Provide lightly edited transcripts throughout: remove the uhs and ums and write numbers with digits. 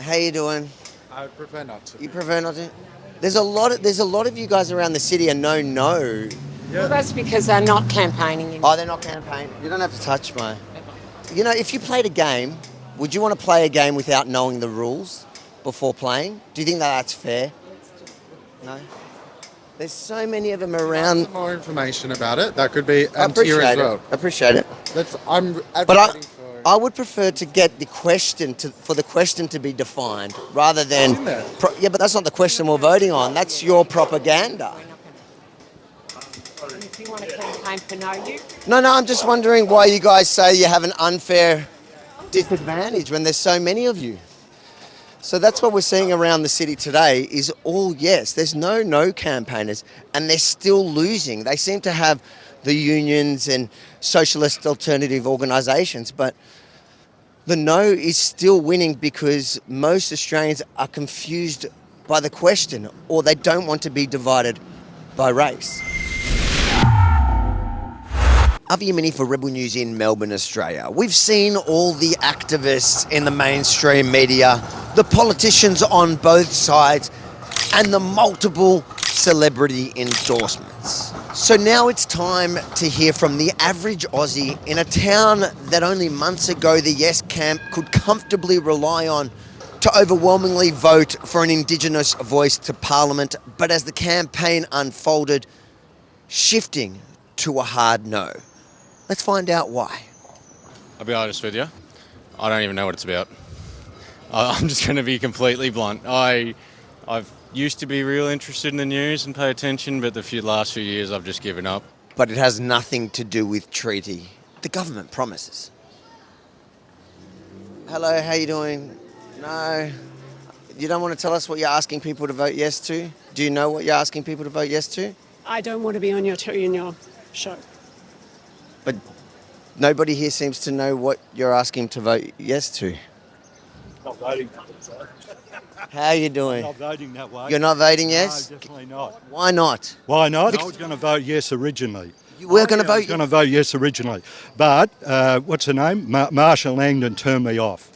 How you doing? I prefer not to. You prefer not to? There's a lot of you guys around the city are no. Well, that's because they're not campaigning. Oh, they're not campaigning. You don't have to touch my. You know, if you played a game, would you want to play a game without knowing the rules before playing? Do you think that that's fair? No. There's so many of them around. Some more information about it. That could be here as well. Appreciate it. I'm But advocating for. I would prefer to get the question for the question to be defined rather than. It's in there. Yeah, but that's not the question we're voting on. That's your propaganda. If you want to campaign for no, you. No, I'm just wondering why you guys say you have an unfair disadvantage when there's so many of you. So that's what we're seeing around the city today is all yes. There's no campaigners and they're still losing. They seem to have the unions and socialist alternative organisations, but the no is still winning because most Australians are confused by the question or they don't want to be divided by race. Yemini for Rebel News in Melbourne, Australia. We've seen all the activists in the mainstream media, the politicians on both sides, and the multiple celebrity endorsements. So now it's time to hear from the average Aussie in a town that only months ago the Yes camp could comfortably rely on to overwhelmingly vote for an Indigenous voice to Parliament, but as the campaign unfolded, shifting to a hard no. Let's find out why. I'll be honest with you, I don't even know what it's about. I'm just going to be completely blunt. I've used to be real interested in the news and pay attention, but the last few years I've just given up. But it has nothing to do with treaty. The government promises. Hello, how you doing? No. You don't want to tell us what you're asking people to vote yes to? Do you know what you're asking people to vote yes to? I don't want to be on your show. But nobody here seems to know what you're asking to vote yes to. Not voting that way, so. How are you doing? Not voting that way. You're not voting yes? No, definitely not. Why not? Why not? I was going to vote yes originally. You were going to vote I was going to vote yes originally. But, what's her name? Marsha Langdon turned me off.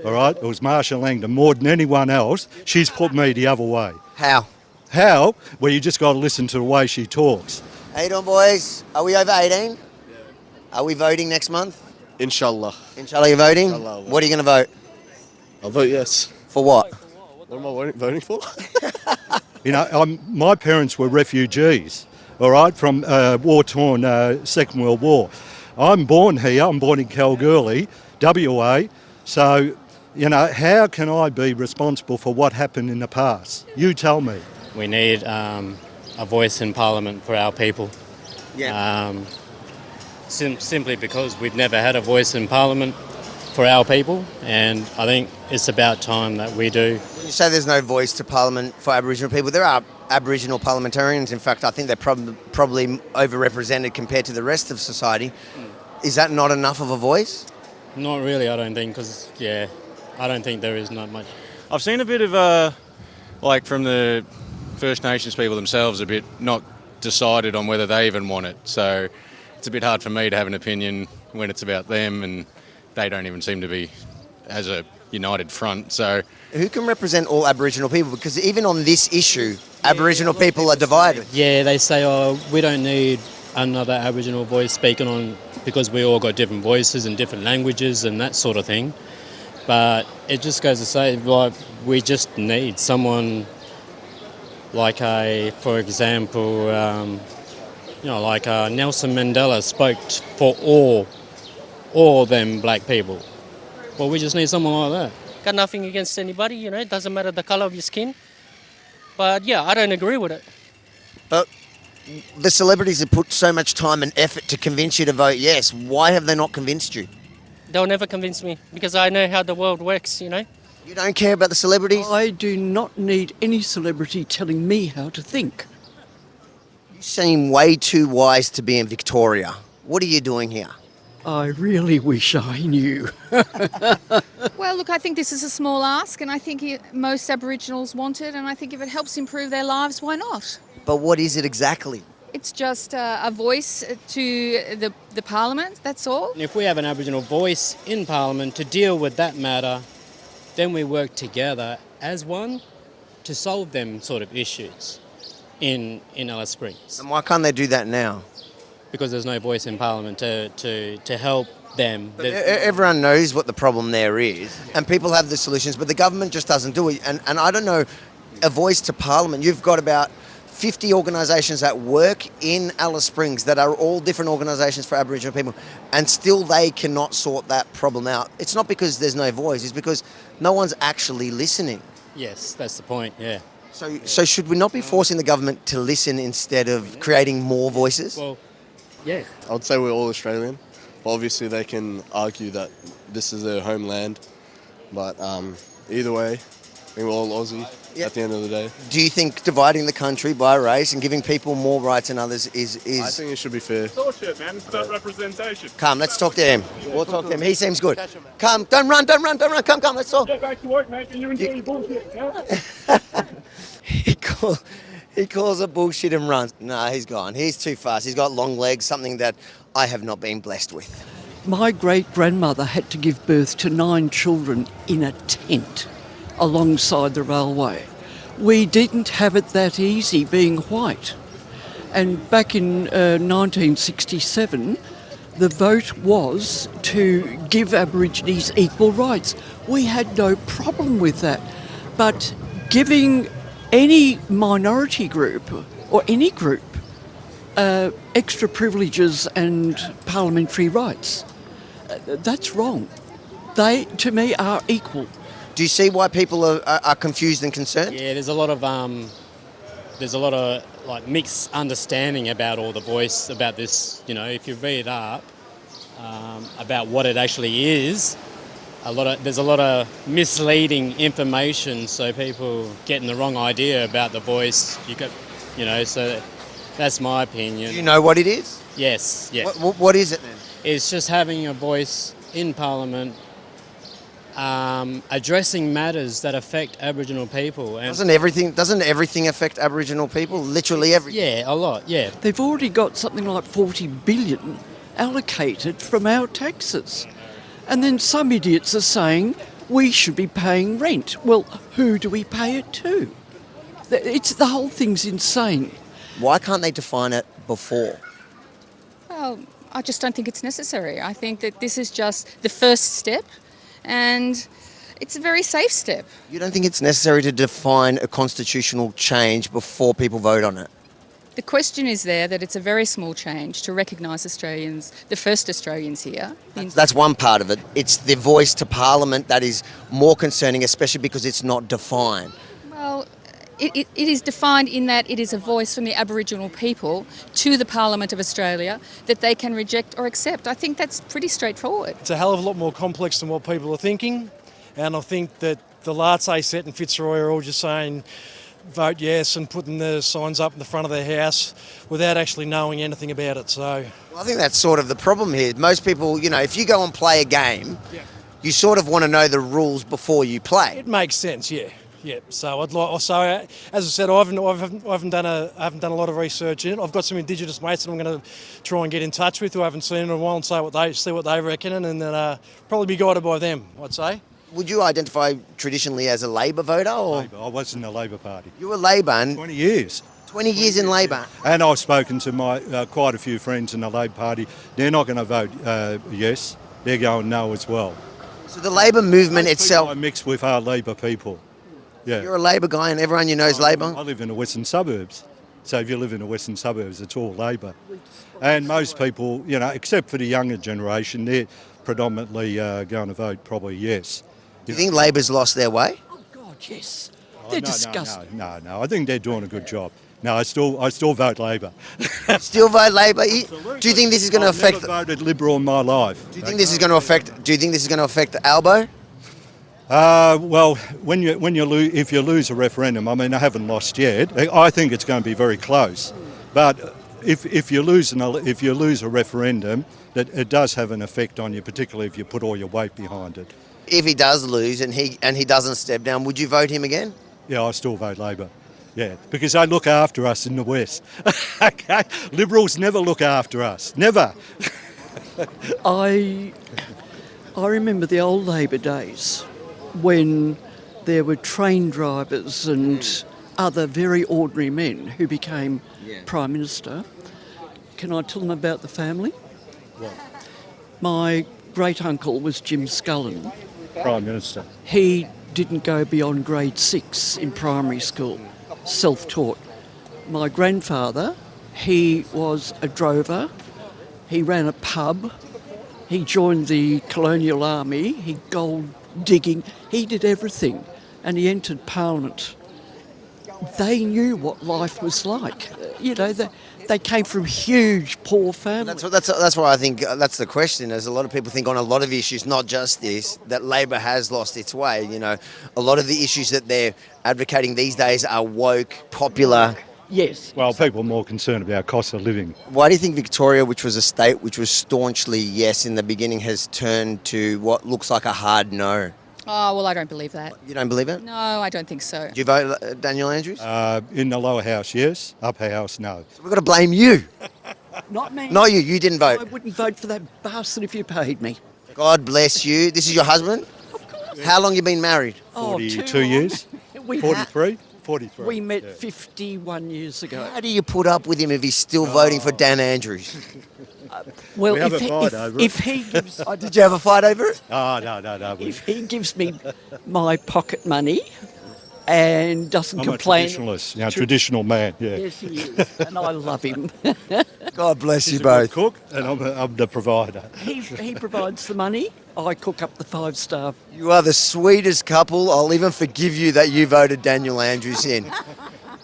All right? It was Marsha Langdon. More than anyone else, she's put me the other way. How? How? Well, you just got to listen to the way she talks. How you doing, boys? Are we over 18? Yeah. Are we voting next month? Inshallah. Inshallah, you're voting? Inshallah. What are you going to vote? I'll vote yes. For what? What am I voting for? You know, my parents were refugees, all right, from war-torn Second World War. I'm born here. I'm born in Kalgoorlie, WA. So, you know, how can I be responsible for what happened in the past? You tell me. We need a voice in Parliament for our people. Yeah. Simply because we've never had a voice in Parliament for our people, and I think it's about time that we do. When you say there's no voice to Parliament for Aboriginal people, there are Aboriginal parliamentarians. In fact, I think they're probably overrepresented compared to the rest of society. Is that not enough of a voice? Not really, I don't think, because, I don't think there is not much. I've seen a bit of, like from the First Nations people themselves, a bit not decided on whether they even want it. So it's a bit hard for me to have an opinion when it's about them, and they don't even seem to be as a united front. So who can represent all Aboriginal people? Because even on this issue, Aboriginal people are divided. Yeah, they say, we don't need another Aboriginal voice speaking on, because we all got different voices and different languages and that sort of thing. But it just goes to say, like, we just need someone like for example, like Nelson Mandela spoke for all them black people. Well, we just need someone like that. Got nothing against anybody, it doesn't matter the colour of your skin. But yeah, I don't agree with it. But the celebrities have put so much time and effort to convince you to vote yes. Why have they not convinced you? They'll never convince me because I know how the world works, You don't care about the celebrities? I do not need any celebrity telling me how to think. You seem way too wise to be in Victoria. What are you doing here? I really wish I knew. Well, look, I think this is a small ask, and I think most Aboriginals want it, and I think if it helps improve their lives, why not? But what is it exactly? It's just a voice to the Parliament, that's all. If we have an Aboriginal voice in Parliament to deal with that matter, then we work together as one to solve them sort of issues in Alice Springs. And why can't they do that now? Because there's no voice in Parliament to help them. Everyone knows what the problem there is, and people have the solutions, but the government just doesn't do it. And I don't know, a voice to Parliament. You've got about 50 organisations that work in Alice Springs that are all different organisations for Aboriginal people, and still they cannot sort that problem out. It's not because there's no voice, it's because no one's actually listening. Yes, that's the point, yeah. So should we not be forcing the government to listen instead of creating more voices? Well, yeah. I would say we're all Australian, but obviously they can argue that this is their homeland. But either way, I think we're all Aussie at the end of the day. Do you think dividing the country by race and giving people more rights than others is... I think it should be fair. Bullshit, man. It's about representation. Come, let's talk to him. We'll talk to him. He seems good. Come, don't run. Come, let's talk. Get back to work, mate, and you enjoy your bullshit. Yeah? He calls it bullshit and runs. No, he's gone. He's too fast. He's got long legs, something that I have not been blessed with. My great-grandmother had to give birth to 9 children in a tent alongside the railway. We didn't have it that easy being white. And back in 1967, the vote was to give Aborigines equal rights. We had no problem with that. But giving any minority group or any group extra privileges and parliamentary rights, that's wrong. They, to me, are equal. Do you see why people are confused and concerned? Yeah, there's a lot of like mixed understanding about all the voice about this. You know, if you read up about what it actually is, there's a lot of misleading information, so people getting the wrong idea about the voice. So that's my opinion. Do you know what it is? Yes. What is it then? It's just having a voice in Parliament, addressing matters that affect Aboriginal people. And doesn't everything affect Aboriginal people? Literally everything. Yeah, a lot. Yeah. They've already got something like 40 billion allocated from our taxes. And then some idiots are saying we should be paying rent. Well, who do we pay it to? The whole thing's insane. Why can't they define it before? Well, I just don't think it's necessary. I think that this is just the first step, and it's a very safe step. You don't think it's necessary to define a constitutional change before people vote on it? The question is there that it's a very small change to recognise Australians, the first Australians here. That's one part of it. It's the voice to Parliament that is more concerning, especially because it's not defined. Well, it is defined in that it is a voice from the Aboriginal people to the Parliament of Australia that they can reject or accept. I think that's pretty straightforward. It's a hell of a lot more complex than what people are thinking, and I think that the Latte set and Fitzroy are all just saying vote yes and putting the signs up in the front of their house without actually knowing anything about it. So I think that's sort of the problem here. Most people, if you go and play a game, you sort of want to know the rules before you play. It makes sense, yeah. So as I said, I haven't done a lot of research in it. I've got some Indigenous mates that I'm going to try and get in touch with who I haven't seen in a while and see what they reckon, and then probably be guided by them, I'd say. Would you identify traditionally as a Labor voter? Or? Labor. I was in the Labor Party. You were Labor? And 20 years. 20 years in Labor? And I've spoken to my quite a few friends in the Labor Party. They're not going to vote yes. They're going no as well. So the Labor movement itself... I mix with our Labor people. Yeah. You're a Labor guy and everyone you know is Labor? I live in the western suburbs. So if you live in the western suburbs, it's all Labor. And most people, except for the younger generation, they're predominantly going to vote probably yes. Do you think Labor's lost their way? Oh, God, yes. They're disgusting. No. I think they're doing a good job. No, I still vote Labor. Still vote Labor? Do you think this is going to affect... I've never voted Liberal in my life. Do you think this is going to affect Albo? Well, if you lose a referendum, I mean, I haven't lost yet. I think it's going to be very close. But if you lose a referendum, it does have an effect on you, particularly if you put all your weight behind it. If he does lose and he doesn't step down, would you vote him again? Yeah, I still vote Labor. Yeah, because they look after us in the West. Okay, Liberals never look after us, never. I remember the old Labor days when there were train drivers and other very ordinary men who became Prime Minister. Can I tell them about the family? What? My great-uncle was Jim Scullin. Prime Minister. He didn't go beyond grade 6 in primary school, self-taught. My grandfather, he was a drover, he ran a pub, he joined the colonial army, he gold digging, he did everything, and he entered Parliament. They knew what life was like. You know, they came from huge poor families. That's what I think. That's the question. As a lot of people think on a lot of issues, not just this, that Labor has lost its way. You know, a lot of the issues that they're advocating these days are woke, popular. Yes. Well, people are more concerned about cost of living. Why do you think Victoria, which was a state which was staunchly yes in the beginning, has turned to what looks like a hard no? Oh, well, I don't believe that. You don't believe it? No, I don't think so. Do you vote Daniel Andrews? In the lower house, yes. Upper house, no. So we've got to blame you. Not me. Not you. You didn't vote. I wouldn't vote for that bastard if you paid me. God bless you. This is your husband? Of course. How long you been married? 42 years? We 43? 43. We met 51 years ago. How do you put up with him if he's still voting for Dan Andrews? Well, We have a fight over it. if he gives, Did you have a fight over it? Oh, no. if he gives me my pocket money and doesn't I'm complain, a traditionalist, traditional man, yeah. yes, he is, and I love him. God bless He's you a both. good cook, and I'm the provider. He provides the money. I cook up the 5-star. You are the sweetest couple. I'll even forgive you that you voted Daniel Andrews in.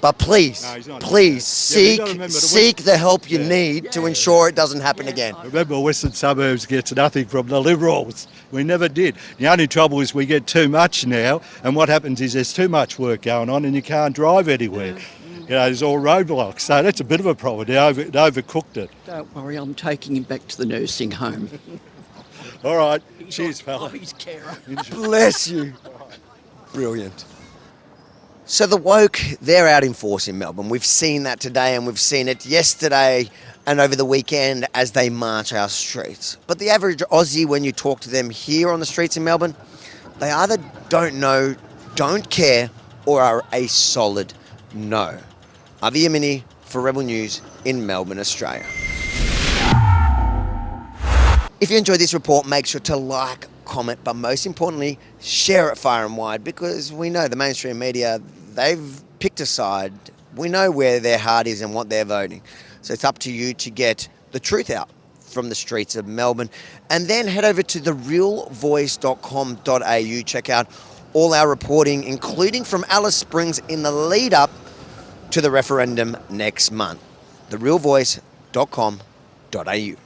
But please, No, he's not. please Yeah, but you gotta remember seek the help you need to ensure it doesn't happen again. Remember, Western Suburbs gets nothing from the Liberals. We never did. The only trouble is we get too much now, and what happens is there's too much work going on and you can't drive anywhere. You know, there's all roadblocks. So that's a bit of a problem. They overcooked it. Don't worry, I'm taking him back to the nursing home. All right. Cheers, fella. He's carer. Bless you. Brilliant. So the woke, they're out in force in Melbourne. We've seen that today and we've seen it yesterday and over the weekend as they march our streets. But the average Aussie, when you talk to them here on the streets in Melbourne, they either don't know, don't care, or are a solid no. Avi Yemini for Rebel News in Melbourne, Australia. If you enjoyed this report, make sure to like, comment, but most importantly, share it far and wide, because we know the mainstream media, they've picked a side. We know where their heart is and what they're voting. So it's up to you to get the truth out from the streets of Melbourne. And then head over to therealvoice.com.au. Check out all our reporting, including from Alice Springs in the lead up to the referendum next month. Therealvoice.com.au.